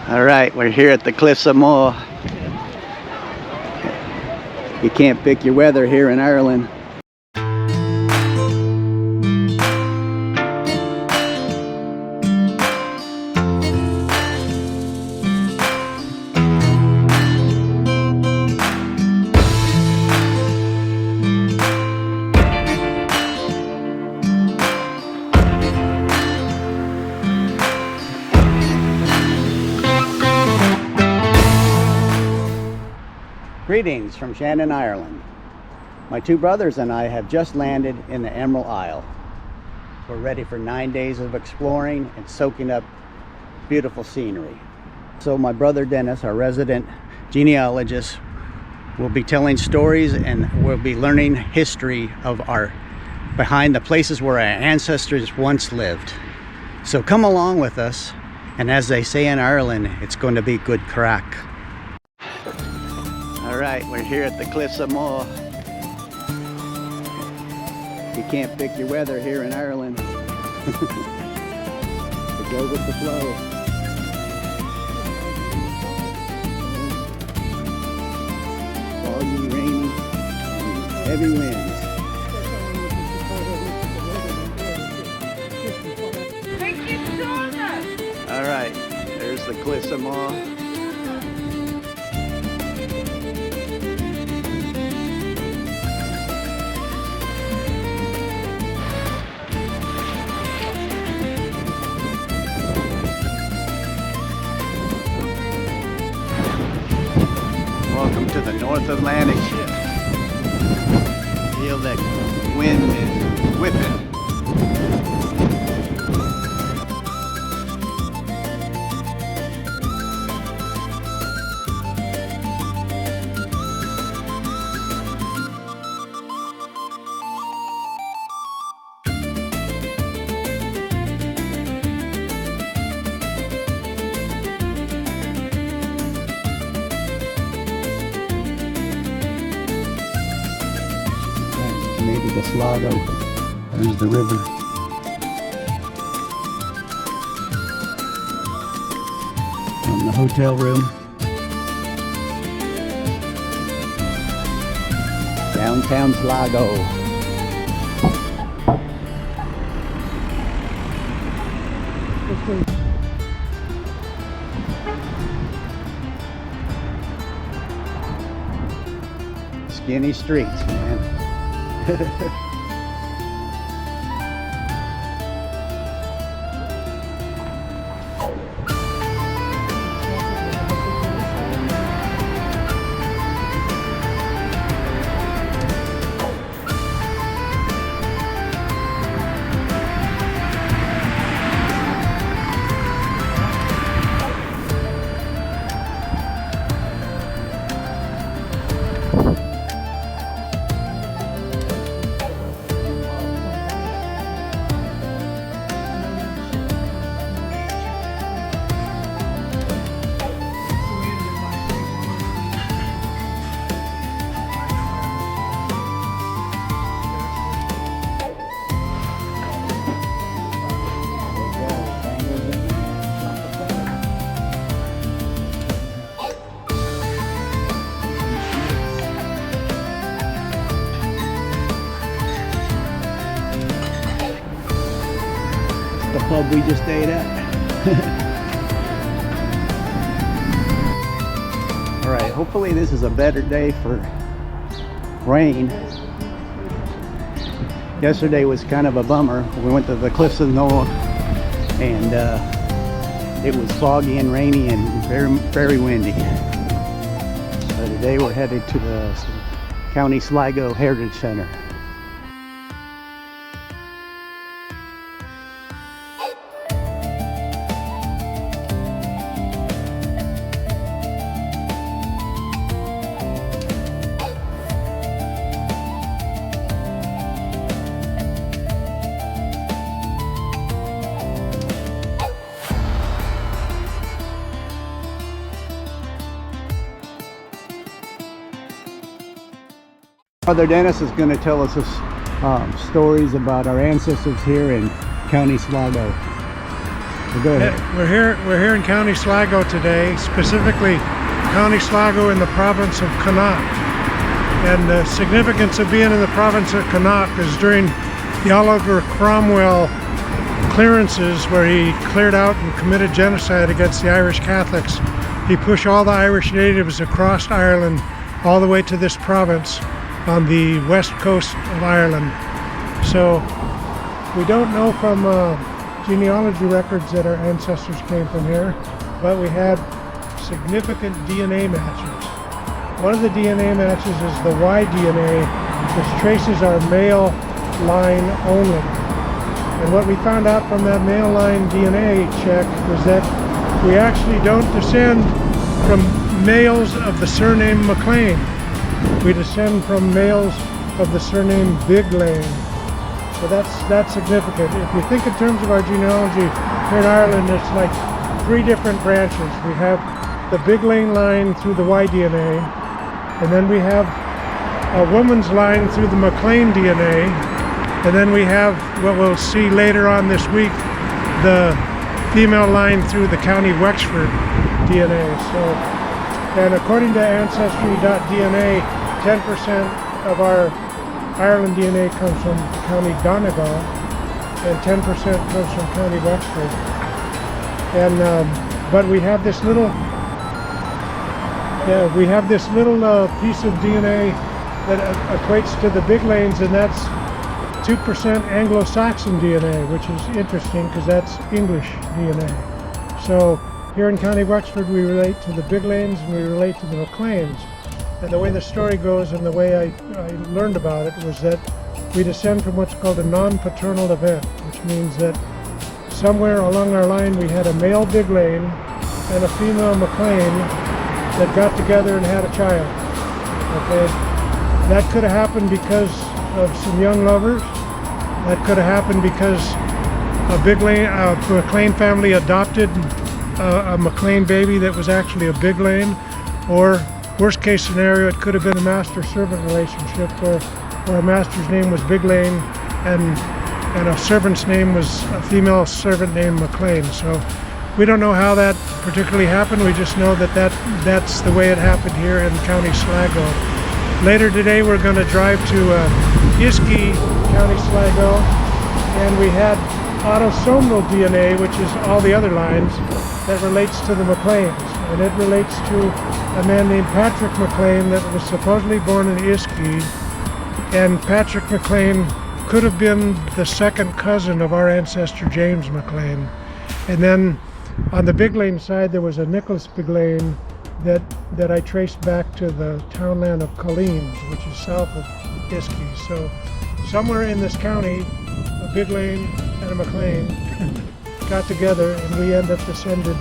All right, we're here at the Cliffs of Moher. You can't pick your weather here in Ireland. Greetings from Shannon, Ireland. My two brothers and I have just landed in the Emerald Isle. We're ready for 9 days of exploring and soaking up beautiful scenery. So my brother Dennis, our resident genealogist, will be telling stories and we'll be learning history of behind the places where our ancestors once lived. So come along with us, and as they say in Ireland, it's going to be good crack. All right, we're here at the Cliffs of Moher. You can't pick your weather here in Ireland. To go with the flow. Foggy, rainy, and heavy winds. All right, there's the Cliffs of Moher. Welcome to the North Atlantic ship. Feel that wind is whipping. Maybe the Sligo. There's the river. From the hotel room. Downtown Sligo. Skinny streets, man. The pub we just stayed at. All right, hopefully this is a better day for rain. Yesterday was kind of a bummer. We went to the Cliffs of Moher and it was foggy and rainy and very windy. So today we're headed to the County Sligo Heritage Center. Brother Dennis is going to tell us stories about our ancestors here in County Sligo. Go ahead. We're here in County Sligo today, specifically County Sligo in the province of Connaught. And the significance of being in the province of Connaught is during the Oliver Cromwell clearances, where he cleared out and committed genocide against the Irish Catholics. He pushed all the Irish natives across Ireland all the way to this province on the west coast of Ireland. So we don't know from genealogy records that our ancestors came from here, but we had significant DNA matches. One of the DNA matches is the Y DNA, which traces our male line only. And what we found out from that male line DNA check was that we actually don't descend from males of the surname MacLean. We descend from males of the surname Biglane. So that's significant. If you think in terms of our genealogy here in Ireland, it's like 3 different branches. We have the Biglane line through the Y DNA, and then we have a woman's line through the MacLean DNA, and then we have what we'll see later on this week, the female line through the County Wexford DNA. So, and according to Ancestry.dna, 10% of our Ireland DNA comes from County Donegal, and 10% comes from County Wexford. And but we have this little, piece of DNA that equates to the Biglanes, and that's 2% Anglo-Saxon DNA, which is interesting because that's English DNA. So here in County Wexford, we relate to the Biglanes and we relate to the MacLeans. And the way the story goes and the way I learned about it was that we descend from what's called a non-paternal event, which means that somewhere along our line we had a male Biglane and a female MacLean that got together and had a child. Okay, that could have happened because of some young lovers. That could have happened because a MacLean family adopted a MacLean baby that was actually a Biglane, or worst case scenario, it could have been a master-servant relationship where a master's name was Biglane and a servant's name was a female servant named MacLean. So we don't know how that particularly happened. We just know that that's the way it happened here in County Sligo. Later today we're going to drive to Easkey, County Sligo, and we had autosomal DNA, which is all the other lines, that relates to the MacLeans. And it relates to a man named Patrick MacLean that was supposedly born in Easkey. And Patrick MacLean could have been the second cousin of our ancestor James MacLean. And then on the Biglane side, there was a Nicholas Biglane that I traced back to the townland of Colleen's, which is south of Easkey. So somewhere in this county, a Biglane and a MacLean got together, and we end up descended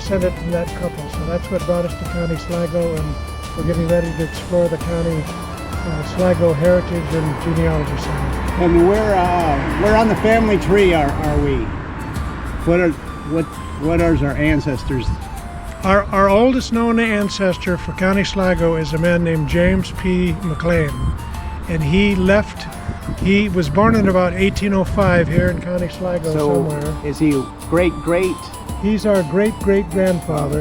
from that couple. So that's what brought us to County Sligo, and we're getting ready to explore the County Sligo Heritage and Genealogy Center. And where on the family tree are we? What are our ancestors? Our oldest known ancestor for County Sligo is a man named James P. MacLean, and he was born in about 1805 here in County Sligo somewhere. Is he great? He's our great-great-grandfather,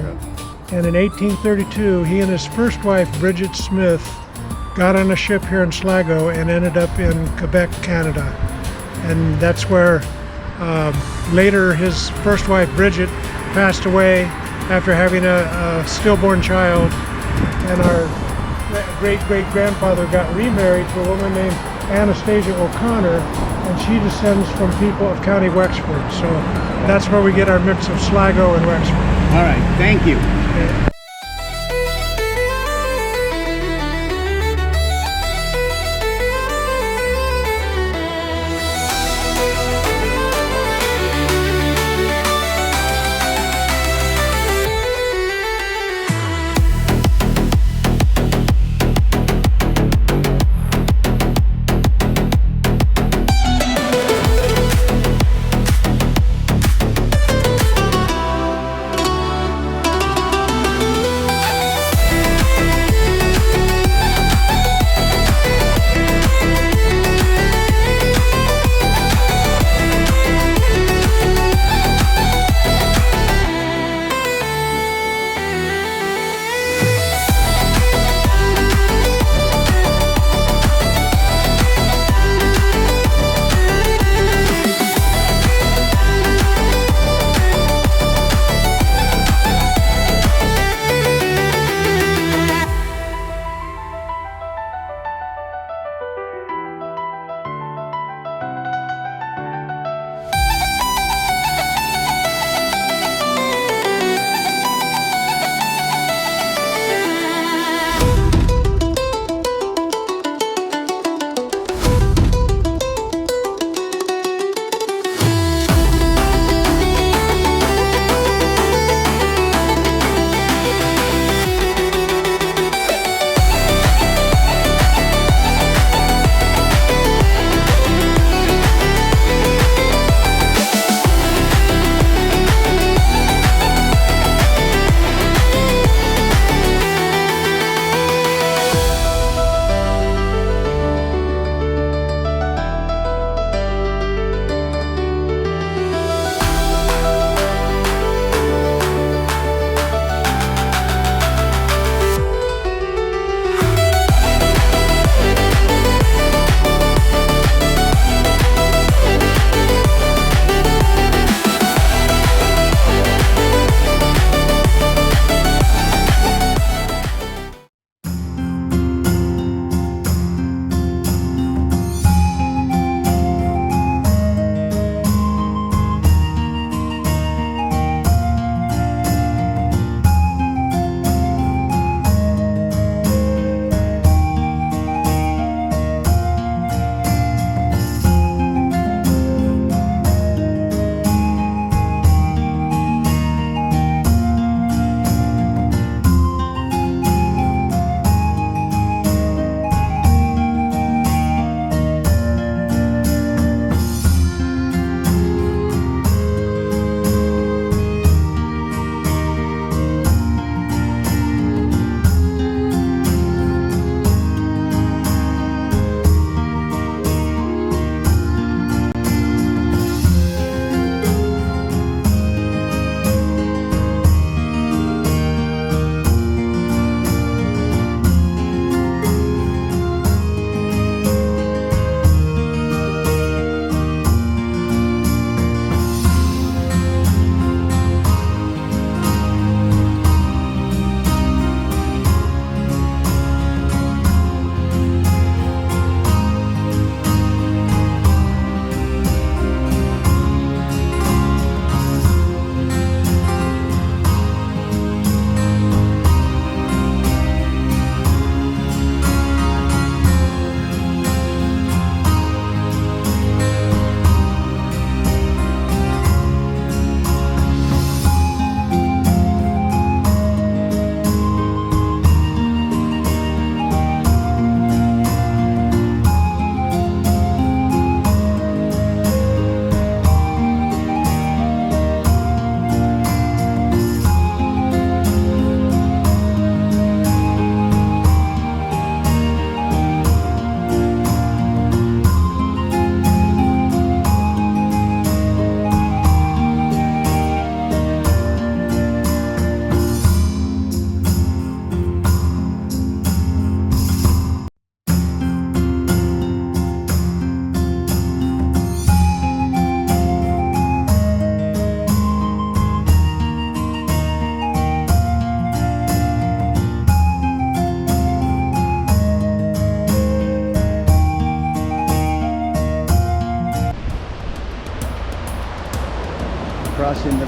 and in 1832 he and his first wife Bridget Smith got on a ship here in Sligo and ended up in Quebec, Canada. And that's where later his first wife Bridget passed away after having a stillborn child, and our great-great-grandfather got remarried to a woman named Anastasia O'Connor, and she descends from people of County Wexford. So that's where we get our mix of Sligo and Wexford. All right, thank you. Okay.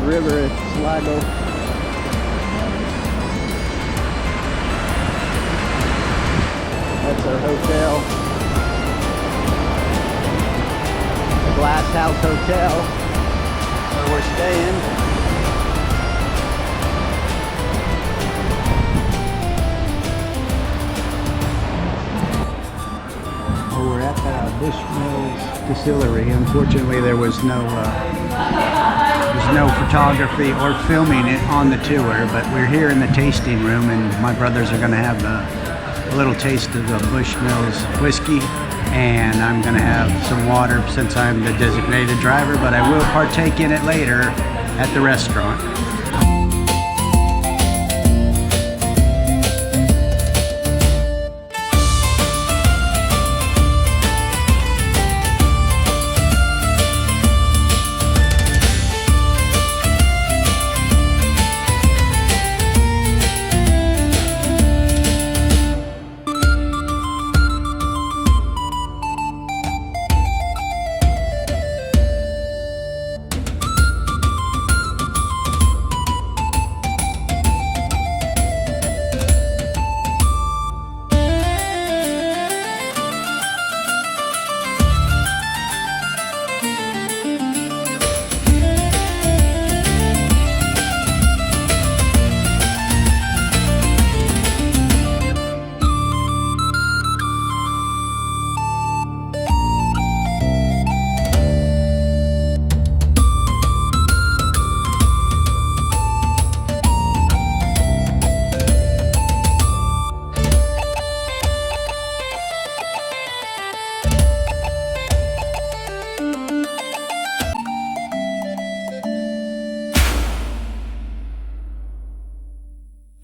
river at Sligo. That's our hotel. The Glass House Hotel, where we're staying. Well, we're at the Bushmill Distillery. Unfortunately, there was no photography or filming it on the tour, but we're here in the tasting room, and my brothers are going to have a little taste of the Bushmill's whiskey, and I'm going to have some water since I'm the designated driver, but I will partake in it later at the restaurant.